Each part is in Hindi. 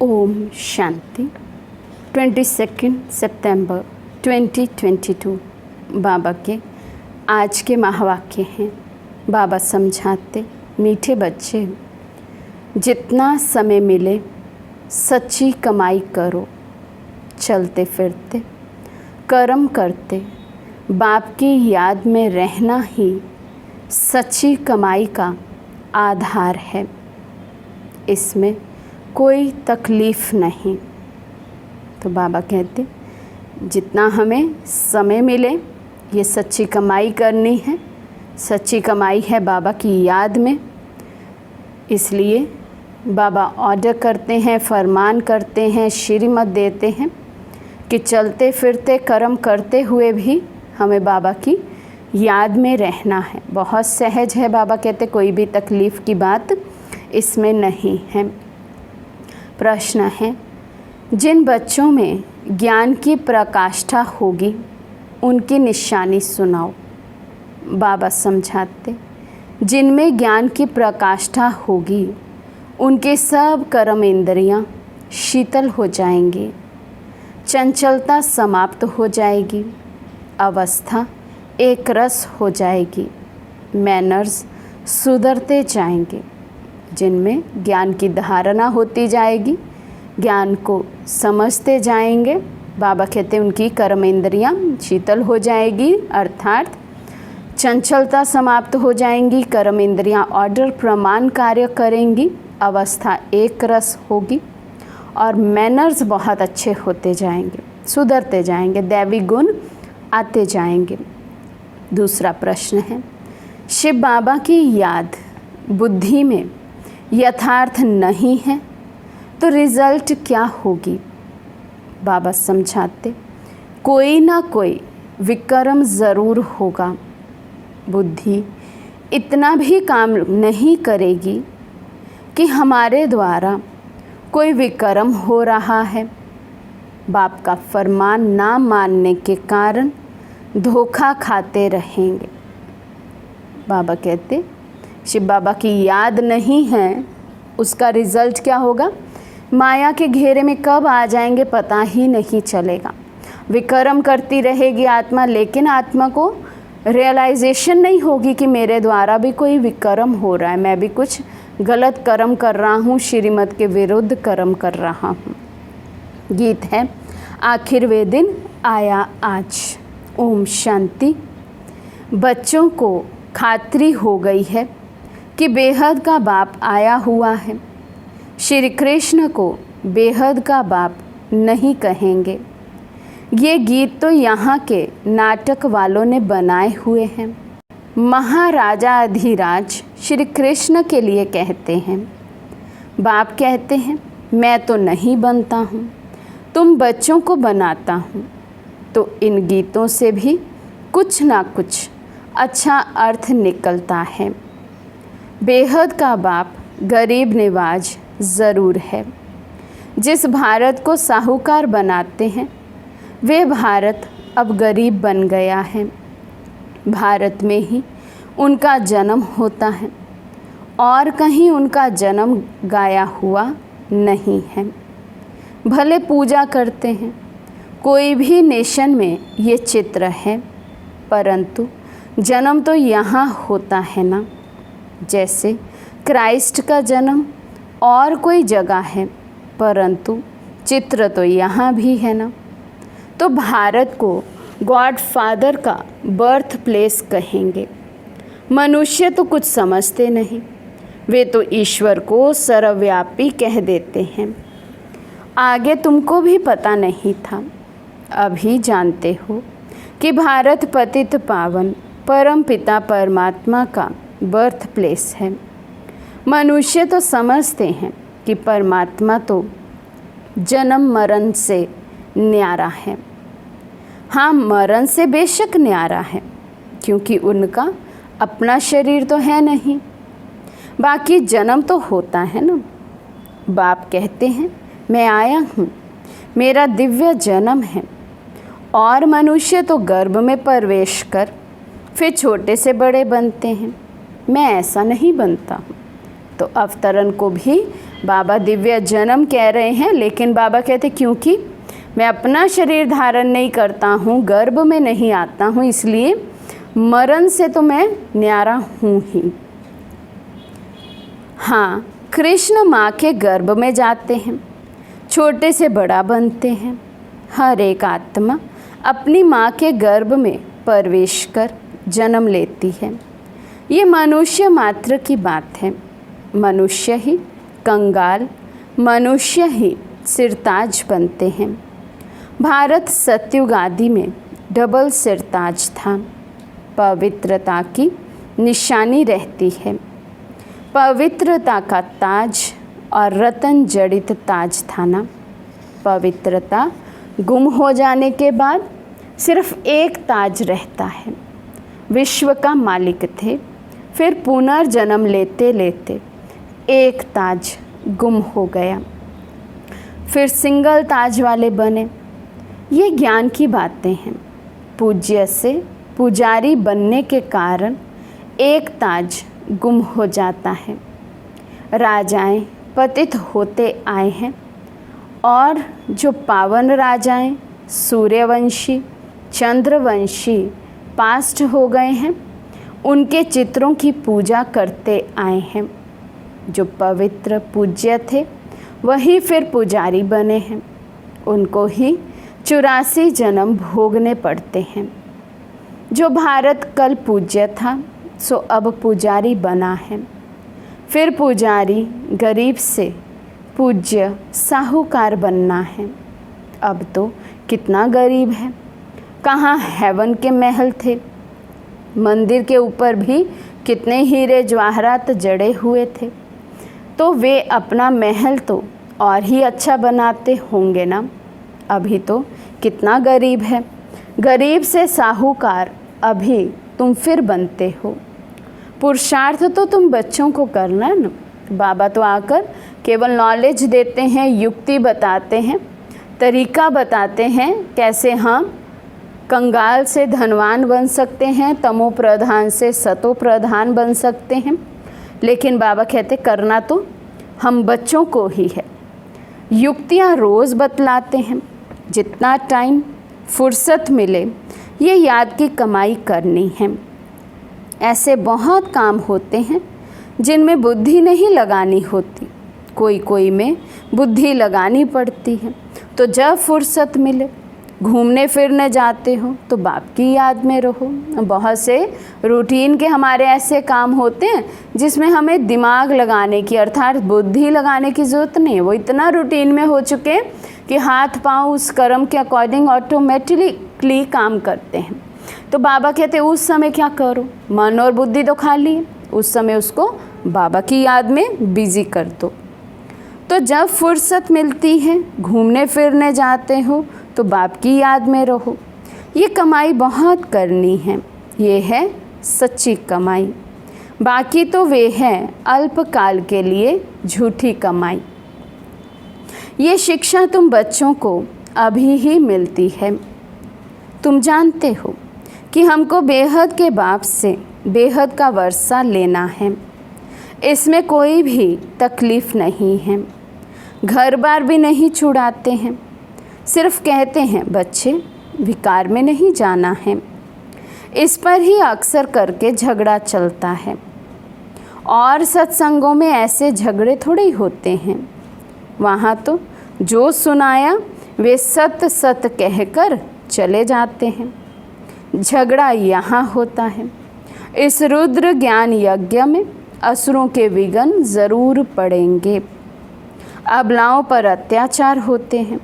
ओम शांति। 22 सितंबर 2022 बाबा के आज के महावाक्य हैं। बाबा समझाते, मीठे बच्चे, जितना समय मिले सच्ची कमाई करो, चलते फिरते कर्म करते बाप की याद में रहना ही सच्ची कमाई का आधार है। इसमें कोई तकलीफ़ नहीं। तो बाबा कहते जितना हमें समय मिले ये सच्ची कमाई करनी है। सच्ची कमाई है बाबा की याद में। इसलिए बाबा ऑर्डर करते हैं, फरमान करते हैं, श्रीमत देते हैं कि चलते फिरते कर्म करते हुए भी हमें बाबा की याद में रहना है। बहुत सहज है। बाबा कहते कोई भी तकलीफ़ की बात इसमें नहीं है। प्रश्न है, जिन बच्चों में ज्ञान की प्रकाष्ठा होगी उनकी निशानी सुनाओ। बाबा समझाते, जिनमें ज्ञान की प्रकाष्ठा होगी उनके सब कर्म इंद्रियां शीतल हो जाएंगी, चंचलता समाप्त हो जाएगी, अवस्था एक रस हो जाएगी, मैनर्स सुधरते जाएंगे। जिनमें ज्ञान की धारणा होती जाएगी, ज्ञान को समझते जाएंगे, बाबा कहते हैं उनकी कर्म इंद्रियां शीतल हो जाएगी, अर्थात चंचलता समाप्त हो जाएंगी, कर्म इंद्रियां ऑर्डर प्रमाण कार्य करेंगी, अवस्था एक रस होगी और मैनर्स बहुत अच्छे होते जाएंगे, सुधरते जाएंगे, दैवी गुण आते जाएंगे। दूसरा प्रश्न है, शिव बाबा की याद बुद्धि में यथार्थ नहीं है तो रिज़ल्ट क्या होगी। बाबा समझाते, कोई ना कोई विक्रम ज़रूर होगा। बुद्धि इतना भी काम नहीं करेगी कि हमारे द्वारा कोई विक्रम हो रहा है। बाप का फरमान ना मानने के कारण धोखा खाते रहेंगे। बाबा कहते शिव बाबा की याद नहीं है, उसका रिज़ल्ट क्या होगा, माया के घेरे में कब आ जाएंगे पता ही नहीं चलेगा। विक्रम करती रहेगी आत्मा, लेकिन आत्मा को रियलाइजेशन नहीं होगी कि मेरे द्वारा भी कोई विक्रम हो रहा है, मैं भी कुछ गलत कर्म कर रहा हूँ, श्रीमत के विरुद्ध कर्म कर रहा हूँ। गीत है, आखिर वे दिन आया आज। ओम शांति। बच्चों को खातरी हो गई है कि बेहद का बाप आया हुआ है। श्री कृष्ण को बेहद का बाप नहीं कहेंगे। ये गीत तो यहाँ के नाटक वालों ने बनाए हुए हैं। महाराजा अधिराज श्री कृष्ण के लिए कहते हैं। बाप कहते हैं मैं तो नहीं बनता हूँ, तुम बच्चों को बनाता हूँ। तो इन गीतों से भी कुछ ना कुछ अच्छा अर्थ निकलता है। बेहद का बाप गरीब निवाज ज़रूर है। जिस भारत को साहूकार बनाते हैं वे भारत अब गरीब बन गया है। भारत में ही उनका जन्म होता है और कहीं उनका जन्म गाया हुआ नहीं है। भले पूजा करते हैं, कोई भी नेशन में ये चित्र है, परंतु जन्म तो यहाँ होता है ना। जैसे क्राइस्ट का जन्म और कोई जगह है, परंतु चित्र तो यहाँ भी है ना। तो भारत को गॉड फादर का बर्थ प्लेस कहेंगे। मनुष्य तो कुछ समझते नहीं, वे तो ईश्वर को सर्वव्यापी कह देते हैं। आगे तुमको भी पता नहीं था, अभी जानते हो कि भारत पतित पावन परम पिता परमात्मा का बर्थ प्लेस है। मनुष्य तो समझते हैं कि परमात्मा तो जन्म मरण से न्यारा है। हाँ, मरण से बेशक न्यारा है, क्योंकि उनका अपना शरीर तो है नहीं, बाकी जन्म तो होता है ना। बाप कहते हैं मैं आया हूँ, मेरा दिव्य जन्म है। और मनुष्य तो गर्भ में प्रवेश कर फिर छोटे से बड़े बनते हैं। मैं ऐसा नहीं बनता हूँ। तो अवतरण को भी बाबा दिव्य जन्म कह रहे हैं, लेकिन बाबा कहते क्योंकि मैं अपना शरीर धारण नहीं करता हूँ, गर्भ में नहीं आता हूँ, इसलिए मरण से तो मैं न्यारा हूँ ही। हाँ, कृष्ण माँ के गर्भ में जाते हैं, छोटे से बड़ा बनते हैं। हर एक आत्मा अपनी माँ के गर्भ में प्रवेश कर जन्म लेती है। ये मनुष्य मात्र की बात है। मनुष्य ही कंगाल, मनुष्य ही सिरताज बनते हैं। भारत सतयुग आदि में डबल सिरताज था। पवित्रता की निशानी रहती है। पवित्रता का ताज और रतन जड़ित ताज था ना। पवित्रता गुम हो जाने के बाद सिर्फ एक ताज रहता है। विश्व का मालिक थे, फिर पुनर्जन्म लेते लेते एक ताज गुम हो गया, फिर सिंगल ताज वाले बने। ये ज्ञान की बातें हैं। पूज्य से पुजारी बनने के कारण एक ताज गुम हो जाता है। राजाएं पतित होते आए हैं और जो पावन राजाएं सूर्यवंशी, चंद्रवंशी पास्ट हो गए हैं, उनके चित्रों की पूजा करते आए हैं। जो पवित्र पूज्य थे वही फिर पुजारी बने हैं। उनको ही 84 जन्म भोगने पड़ते हैं। जो भारत कल पूज्य था सो अब पुजारी बना है। फिर पुजारी गरीब से पूज्य साहूकार बनना है। अब तो कितना गरीब है। कहाँ हेवन के महल थे, मंदिर के ऊपर भी कितने हीरे जवाहरात जड़े हुए थे, तो वे अपना महल तो और ही अच्छा बनाते होंगे ना। अभी तो कितना गरीब है। गरीब से साहूकार अभी तुम फिर बनते हो। पुरुषार्थ तो तुम बच्चों को करना है ना। बाबा तो आकर केवल नॉलेज देते हैं, युक्ति बताते हैं, तरीका बताते हैं कैसे हम कंगाल से धनवान बन सकते हैं, तमो प्रधान से सतो प्रधान बन सकते हैं। लेकिन बाबा कहते करना तो हम बच्चों को ही है। युक्तियाँ रोज़ बतलाते हैं। जितना टाइम फुर्सत मिले ये याद की कमाई करनी है। ऐसे बहुत काम होते हैं जिनमें बुद्धि नहीं लगानी होती, कोई में बुद्धि लगानी पड़ती है। तो जब फुर्सत मिले घूमने फिरने जाते हो तो बाप की याद में रहो। बहुत से रूटीन के हमारे ऐसे काम होते हैं जिसमें हमें दिमाग लगाने की अर्थात बुद्धि लगाने की ज़रूरत नहीं है। वो इतना रूटीन में हो चुके हैं कि हाथ पाँव उस कर्म के अकॉर्डिंग ऑटोमेटिकली काम करते हैं। तो बाबा कहते हैं उस समय क्या करो, मन और बुद्धि तो खाली है, उस समय उसको बाबा की याद में बिजी कर दो। तो जब फुर्सत मिलती है घूमने फिरने जाते हो तो बाप की याद में रहो। ये कमाई बहुत करनी है, ये है सच्ची कमाई। बाकी तो वे है अल्पकाल के लिए झूठी कमाई। ये शिक्षा तुम बच्चों को अभी ही मिलती है। तुम जानते हो कि हमको बेहद के बाप से बेहद का वर्षा लेना है। इसमें कोई भी तकलीफ़ नहीं है। घर बार भी नहीं छुड़ाते हैं, सिर्फ कहते हैं बच्चे विकार में नहीं जाना है। इस पर ही अक्सर करके झगड़ा चलता है। और सत्संगों में ऐसे झगड़े थोड़े ही होते हैं। वहाँ तो जो सुनाया वे सत सत कहकर चले जाते हैं। झगड़ा यहाँ होता है। इस रुद्र ज्ञान यज्ञ में असुरों के विघ्न ज़रूर पड़ेंगे। अबलाओं पर अत्याचार होते हैं,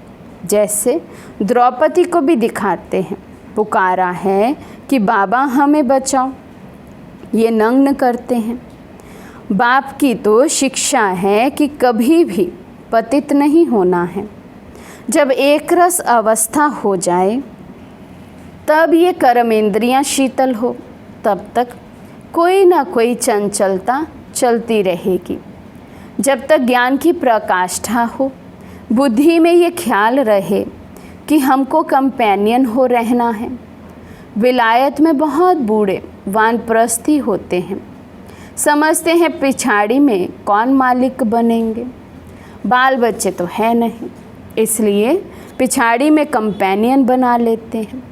जैसे द्रौपदी को भी दिखाते हैं। पुकारा है कि बाबा हमें बचाओ, ये नग्न करते हैं। बाप की तो शिक्षा है कि कभी भी पतित नहीं होना है। जब एक रस अवस्था हो जाए तब ये कर्मेंद्रियां शीतल हो, तब तक कोई ना कोई चंचलता चलती रहेगी। जब तक ज्ञान की प्रकाष्ठा हो, बुद्धि में ये ख्याल रहे कि हमको कंपेनियन हो रहना है। विलायत में बहुत बूढ़े वानप्रस्थी होते हैं, समझते हैं पिछाड़ी में कौन मालिक बनेंगे। बाल बच्चे तो है नहीं, इसलिए पिछाड़ी में कंपेनियन बना लेते हैं,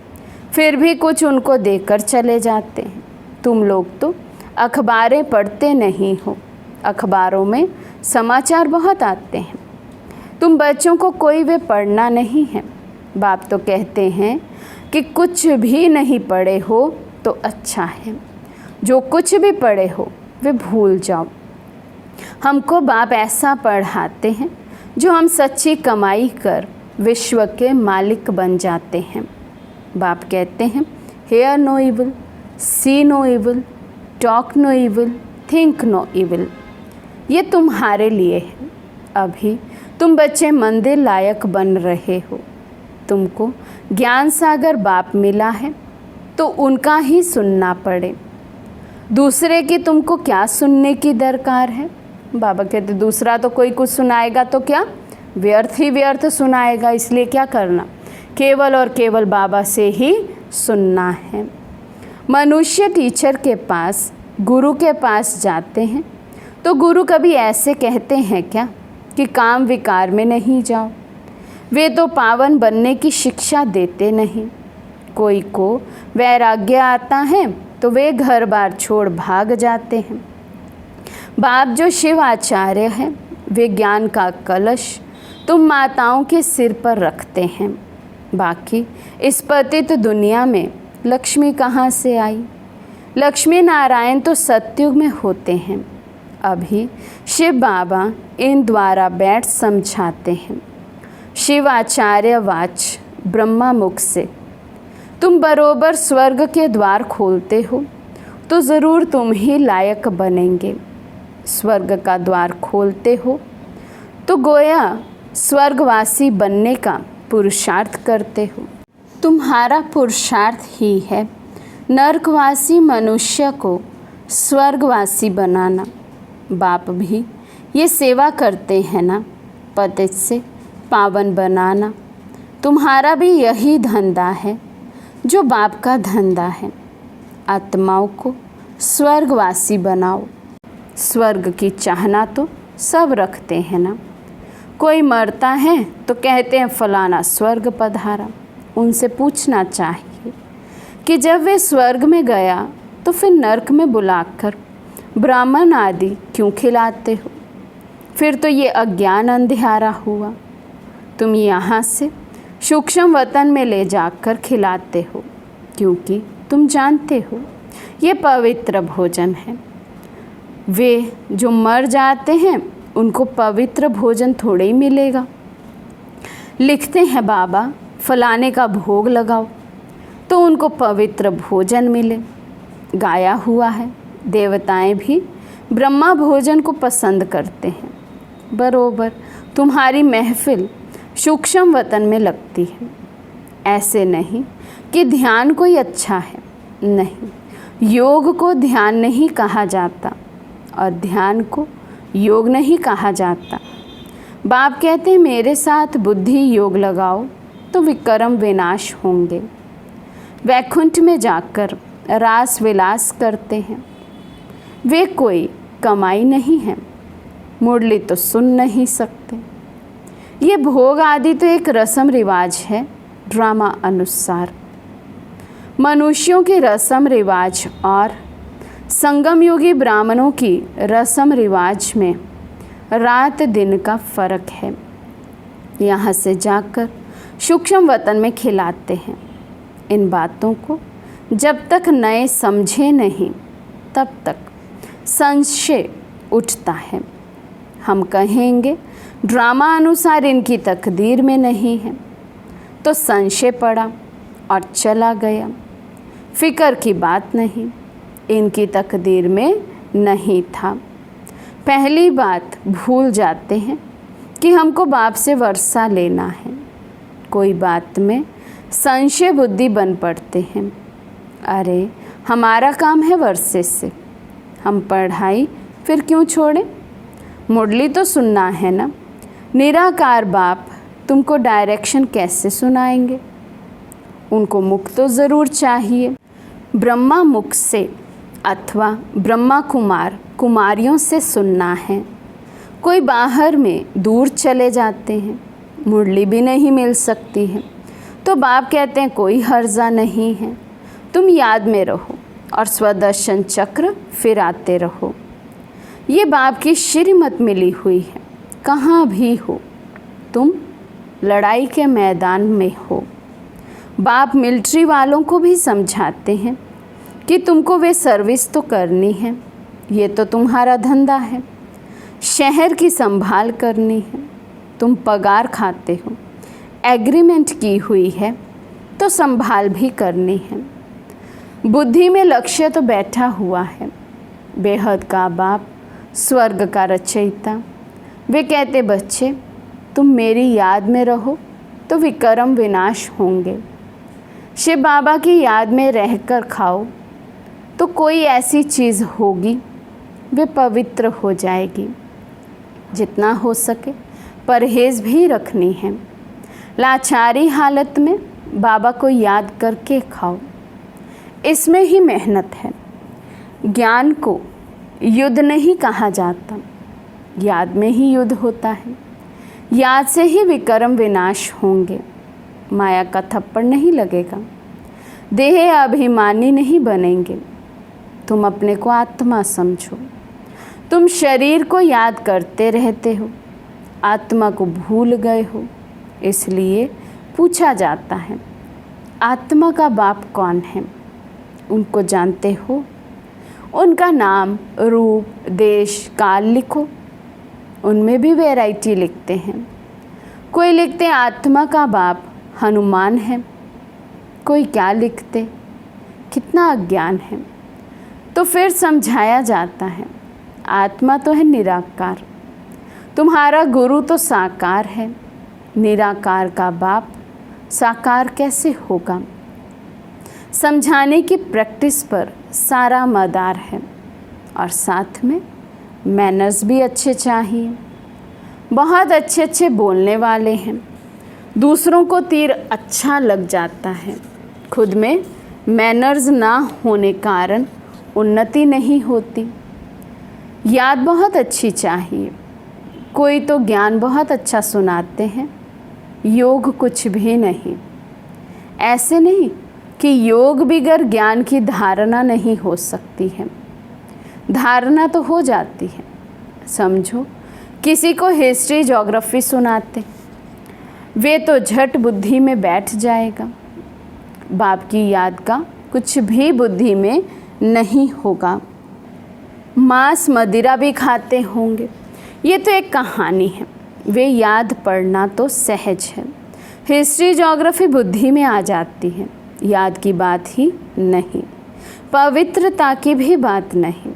फिर भी कुछ उनको देकर चले जाते हैं। तुम लोग तो अखबारें पढ़ते नहीं हो, अखबारों में समाचार बहुत आते हैं। तुम बच्चों को कोई वे पढ़ना नहीं है। बाप तो कहते हैं कि कुछ भी नहीं पढ़े हो तो अच्छा है, जो कुछ भी पढ़े हो वे भूल जाओ। हमको बाप ऐसा पढ़ाते हैं जो हम सच्ची कमाई कर विश्व के मालिक बन जाते हैं। बाप कहते हैं, hear no evil, see no evil, talk no evil, think no evil. ये तुम्हारे लिए है। अभी तुम बच्चे मंदिर लायक बन रहे हो। तुमको ज्ञान सागर बाप मिला है तो उनका ही सुनना पड़े। दूसरे की तुमको क्या सुनने की दरकार है? बाबा कहते दूसरा तो कोई कुछ सुनाएगा तो क्या, व्यर्थ ही व्यर्थ सुनाएगा। इसलिए क्या करना, केवल और केवल बाबा से ही सुनना है। मनुष्य टीचर के पास, गुरु के पास जाते हैं तो गुरु कभी ऐसे कहते हैं क्या कि काम विकार में नहीं जाओ? वे तो पावन बनने की शिक्षा देते नहीं। कोई को वैराग्य आता है तो वे घर बार छोड़ भाग जाते हैं। बाप जो शिव आचार्य हैं, वे ज्ञान का कलश तुम माताओं के सिर पर रखते हैं। बाकी इस पतित दुनिया में लक्ष्मी कहाँ से आई? लक्ष्मी नारायण तो सतयुग में होते हैं। अभी शिव बाबा इन द्वारा बैठ समझाते हैं। शिव आचार्य वाच ब्रह्मा मुख से, तुम बरोबर स्वर्ग के द्वार खोलते हो तो ज़रूर तुम ही लायक बनेंगे। स्वर्ग का द्वार खोलते हो तो गोया स्वर्गवासी बनने का पुरुषार्थ करते हो। तुम्हारा पुरुषार्थ ही है नरकवासी मनुष्य को स्वर्गवासी बनाना। बाप भी ये सेवा करते हैं ना, पतित से पावन बनाना। तुम्हारा भी यही धंधा है जो बाप का धंधा है। आत्माओं को स्वर्गवासी बनाओ। स्वर्ग की चाहना तो सब रखते हैं ना। कोई मरता है तो कहते हैं फलाना स्वर्ग पधारा। उनसे पूछना चाहिए कि जब वे स्वर्ग में गया तो फिर नरक में बुलाकर ब्राह्मण आदि क्यों खिलाते हो? फिर तो ये अज्ञान अंधियारा हुआ। तुम यहाँ से सूक्ष्म वतन में ले जाकर खिलाते हो, क्योंकि तुम जानते हो ये पवित्र भोजन है। वे जो मर जाते हैं उनको पवित्र भोजन थोड़े ही मिलेगा। लिखते हैं बाबा फलाने का भोग लगाओ तो उनको पवित्र भोजन मिले। गाया हुआ है, देवताएं भी ब्रह्मा भोजन को पसंद करते हैं। बरोबर तुम्हारी महफिल सूक्ष्म वतन में लगती है। ऐसे नहीं कि ध्यान कोई अच्छा है, नहीं, योग को ध्यान नहीं कहा जाता और ध्यान को योग नहीं कहा जाता। बाप कहते हैं मेरे साथ बुद्धि योग लगाओ तो विक्रम विनाश होंगे। वैकुंठ में जाकर रास विलास करते हैं। वे कोई कमाई नहीं है, मुरली तो सुन नहीं सकते। ये भोग आदि तो एक रस्म रिवाज है, ड्रामा अनुसार। मनुष्यों की रस्म रिवाज और संगम योगी ब्राह्मणों की रस्म रिवाज में रात दिन का फर्क है। यहाँ से जाकर सूक्ष्म वतन में खिलाते हैं। इन बातों को जब तक नए समझे नहीं तब तक संशय उठता है। हम कहेंगे ड्रामा अनुसार इनकी तकदीर में नहीं है, तो संशय पड़ा और चला गया। फिक्र की बात नहीं, इनकी तकदीर में नहीं था। पहली बात भूल जाते हैं कि हमको बाप से वर्षा लेना है। कोई बात में संशय बुद्धि बन पड़ते हैं। अरे हमारा काम है वर्षे से, हम पढ़ाई फिर क्यों छोड़ें? मुरली तो सुनना है ना। निराकार बाप तुमको डायरेक्शन कैसे सुनाएंगे? उनको मुख तो ज़रूर चाहिए। ब्रह्मा मुख से अथवा ब्रह्मा कुमार कुमारियों से सुनना है। कोई बाहर में दूर चले जाते हैं, मुरली भी नहीं मिल सकती है, तो बाप कहते हैं कोई हर्जा नहीं है, तुम याद में रहो और स्वदर्शन चक्र फिर आते रहो। ये बाप की श्रीमत मिली हुई है, कहाँ भी हो तुम लड़ाई के मैदान में हो। बाप मिलिट्री वालों को भी समझाते हैं कि तुमको वे सर्विस तो करनी है, ये तो तुम्हारा धंधा है, शहर की संभाल करनी है, तुम पगार खाते हो, एग्रीमेंट की हुई है तो संभाल भी करनी है। बुद्धि में लक्ष्य तो बैठा हुआ है, बेहद का बाप, स्वर्ग का रचयिता। वे कहते बच्चे तुम मेरी याद में रहो तो विक्रम विनाश होंगे। शिव बाबा की याद में रहकर खाओ तो कोई ऐसी चीज़ होगी वे पवित्र हो जाएगी। जितना हो सके परहेज़ भी रखनी है। लाचारी हालत में बाबा को याद करके खाओ, इसमें ही मेहनत है। ज्ञान को युद्ध नहीं कहा जाता, याद में ही युद्ध होता है। याद से ही विक्रम विनाश होंगे, माया का थप्पड़ नहीं लगेगा, देह अभिमानी नहीं बनेंगे। तुम अपने को आत्मा समझो। तुम शरीर को याद करते रहते हो, आत्मा को भूल गए हो। इसलिए पूछा जाता है आत्मा का बाप कौन है, उनको जानते हो? उनका नाम, रूप, देश, काल लिखो। उनमें भी वैरायटी लिखते हैं। कोई लिखते आत्मा का बाप हनुमान है, कोई क्या लिखते, कितना अज्ञान है। तो फिर समझाया जाता है आत्मा तो है निराकार, तुम्हारा गुरु तो साकार है, निराकार का बाप साकार कैसे होगा। समझाने की प्रैक्टिस पर सारा मदार है और साथ में मैनर्स भी अच्छे चाहिए। बहुत अच्छे अच्छे बोलने वाले हैं, दूसरों को तीर अच्छा लग जाता है, खुद में मैनर्स ना होने कारण उन्नति नहीं होती। याद बहुत अच्छी चाहिए। कोई तो ज्ञान बहुत अच्छा सुनाते हैं, योग कुछ भी नहीं। ऐसे नहीं कि योग बिगर ज्ञान की धारणा नहीं हो सकती है, धारणा तो हो जाती है। समझो किसी को हिस्ट्री ज्योग्राफी सुनाते, वे तो झट बुद्धि में बैठ जाएगा, बाप की याद का कुछ भी बुद्धि में नहीं होगा। मांस मदिरा भी खाते होंगे, ये तो एक कहानी है, वे याद पढ़ना तो सहज है। हिस्ट्री ज्योग्राफी बुद्धि में आ जाती है, याद की बात ही नहीं, पवित्रता की भी बात नहीं।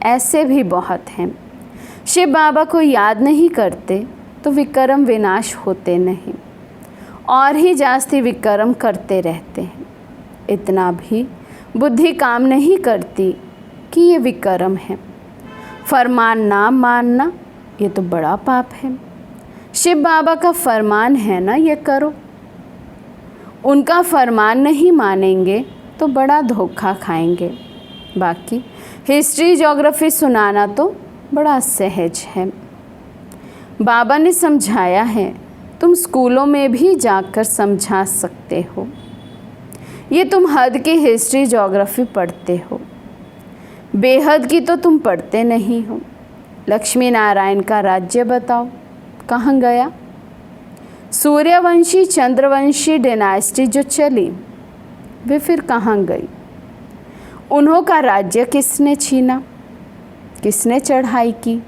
ऐसे भी बहुत हैं। शिव बाबा को याद नहीं करते तो विक्रम विनाश होते नहीं, और ही जास्ती विक्रम करते रहते हैं। इतना भी बुद्धि काम नहीं करती कि ये विक्रम है। फरमान ना मानना ये तो बड़ा पाप है। शिव बाबा का फरमान है ना, ये करो। उनका फरमान नहीं मानेंगे तो बड़ा धोखा खाएंगे। बाकी हिस्ट्री ज्योग्राफी सुनाना तो बड़ा सहज है। बाबा ने समझाया है, तुम स्कूलों में भी जाकर समझा सकते हो। ये तुम हद की हिस्ट्री ज्योग्राफी पढ़ते हो, बेहद की तो तुम पढ़ते नहीं हो। लक्ष्मी नारायण का राज्य बताओ कहाँ गया? सूर्यवंशी चंद्रवंशी डायनेस्टी जो चली वे फिर कहाँ गई? उन्हों का राज्य किसने छीना, किसने चढ़ाई की?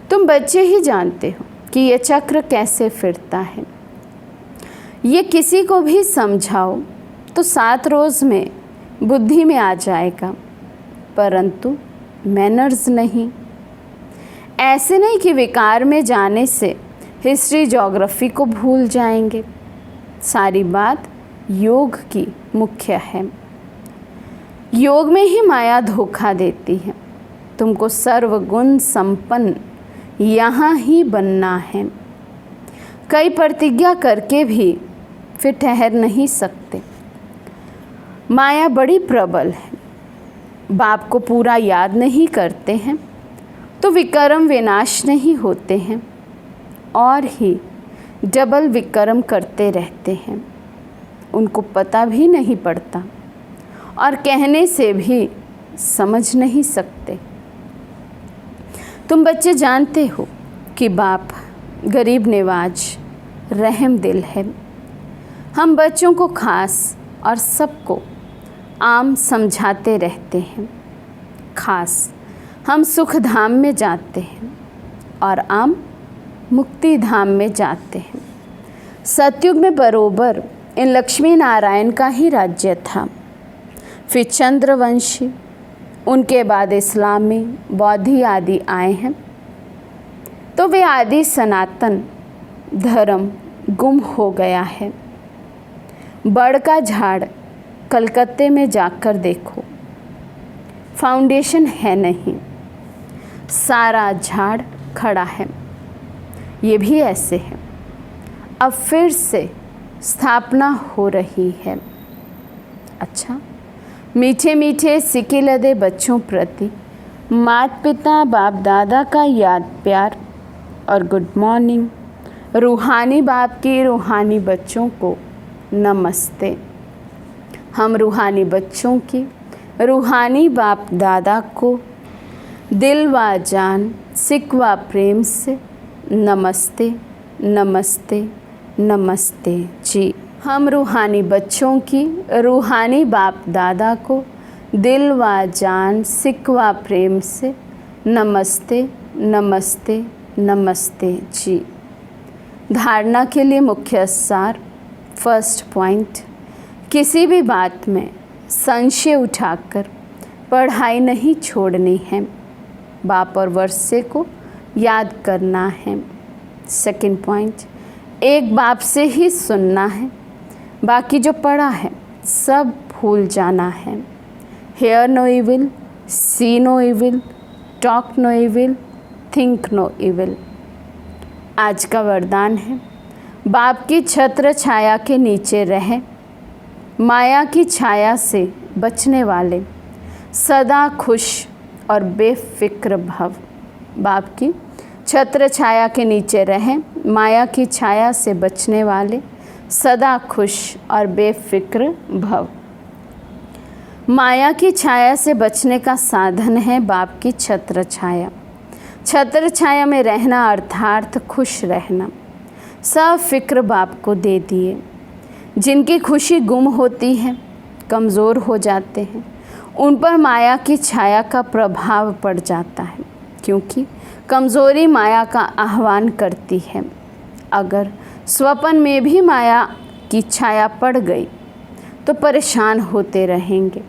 तुम बच्चे ही जानते हो कि ये चक्र कैसे फिरता है। ये किसी को भी समझाओ तो 7 रोज़ में बुद्धि में आ जाएगा, परंतु मैनर्स नहीं। ऐसे नहीं कि विकार में जाने से हिस्ट्री ज्योग्राफी को भूल जाएंगे। सारी बात योग की मुख्य है। योग में ही माया धोखा देती है। तुमको सर्वगुण संपन्न यहाँ ही बनना है। कई प्रतिज्ञा करके भी फिर ठहर नहीं सकते। माया बड़ी प्रबल है। बाप को पूरा याद नहीं करते हैं तो विकर्म विनाश नहीं होते हैं और ही डबल विकर्म करते रहते हैं। उनको पता भी नहीं पड़ता और कहने से भी समझ नहीं सकते। तुम बच्चे जानते हो कि बाप गरीब नवाज रहम दिल है। हम बच्चों को खास और सबको आम समझाते रहते हैं। खास हम सुख धाम में जाते हैं और आम मुक्ति धाम में जाते हैं। सतयुग में बरोबर इन लक्ष्मी नारायण का ही राज्य था। फिर चंद्रवंशी, उनके बाद इस्लामी, बौद्धी आदि आए हैं। तो वे आदि सनातन धर्म गुम हो गया है। बड़ का झाड़ कलकत्ते में जाकर देखो, फाउंडेशन है नहीं, सारा झाड़ खड़ा है। ये भी ऐसे है। अब फिर से स्थापना हो रही है। अच्छा, मीठे मीठे सिके लदे बच्चों प्रति माता पिता बाप दादा का याद प्यार और गुड मॉर्निंग। रूहानी बाप की रूहानी बच्चों को नमस्ते। हम रूहानी बच्चों की रूहानी बाप दादा को दिल व जान सिक व प्रेम से नमस्ते नमस्ते नमस्ते जी। हम रूहानी बच्चों की रूहानी बाप दादा को दिल व जान सिक व प्रेम से नमस्ते नमस्ते नमस्ते जी। धारणा के लिए मुख्य सार। फर्स्ट पॉइंट, किसी भी बात में संशय उठाकर पढ़ाई नहीं छोड़नी है। बाप और वर्षे को याद करना है। सेकंड पॉइंट, एक बाप से ही सुनना है, बाकी जो पढ़ा है सब भूल जाना है। Hear no evil, see no evil, talk no evil, think no evil. आज का वरदान है, बाप की छत्र छाया के नीचे रहे, माया की छाया से बचने वाले सदा खुश और बेफिक्र भव। बाप की छत्र छाया के नीचे रहें, माया की छाया से बचने वाले सदा खुश और बेफिक्र भव। माया की छाया से बचने का साधन है बाप की छत्र छाया। छत्र छाया में रहना अर्थात खुश रहना। सब फिक्र बाप को दे दिए। जिनकी खुशी गुम होती है, कमज़ोर हो जाते हैं, उन पर माया की छाया का प्रभाव पड़ जाता है, क्योंकि कमज़ोरी माया का आह्वान करती है। अगर स्वप्न में भी माया की छाया पड़ गई तो परेशान होते रहेंगे,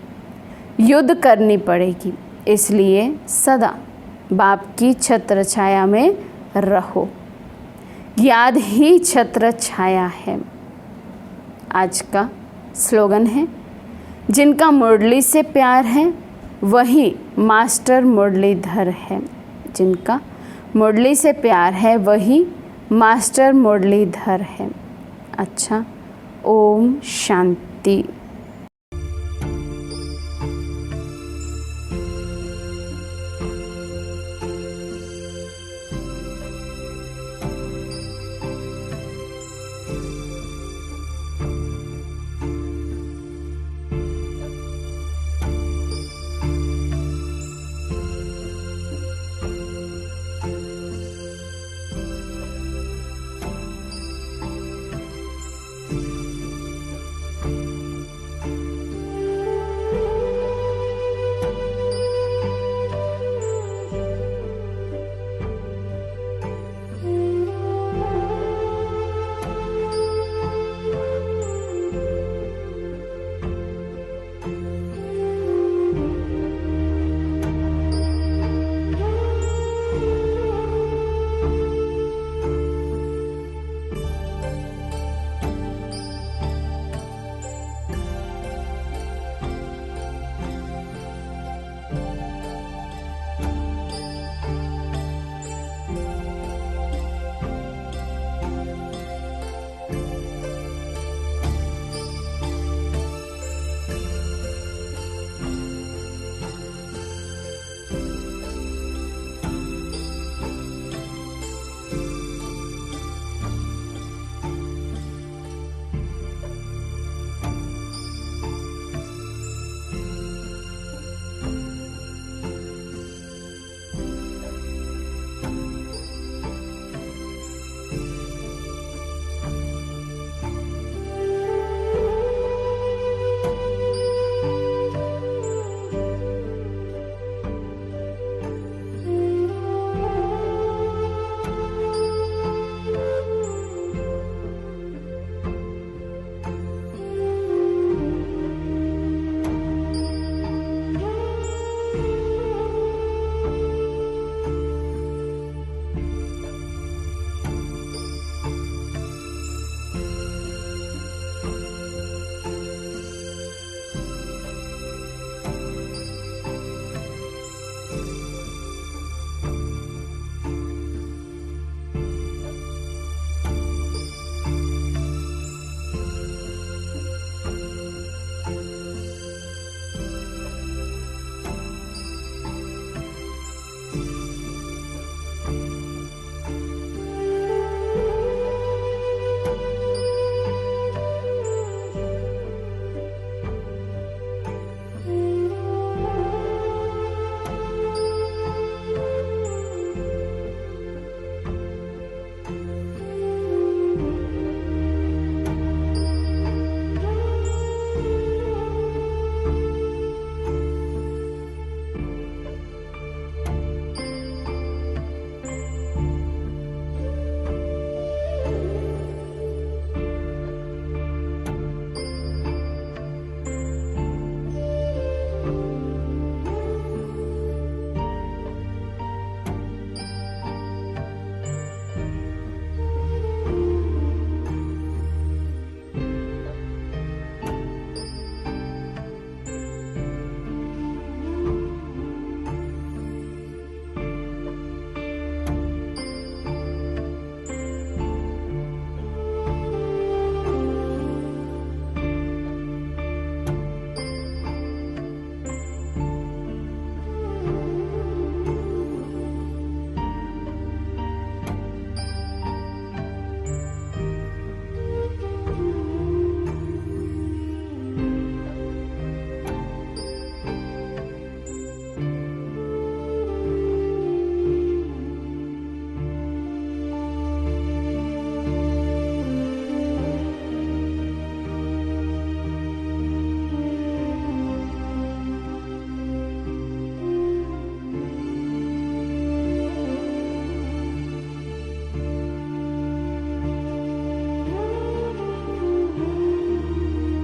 युद्ध करनी पड़ेगी। इसलिए सदा बाप की छत्र छाया में रहो। याद ही छत्र छाया है। आज का स्लोगन है, जिनका मुरली से प्यार है वही मास्टर मुरलीधर है। जिनका मुरली से प्यार है वही मास्टर मुरलीधर है। अच्छा, ओम शांति।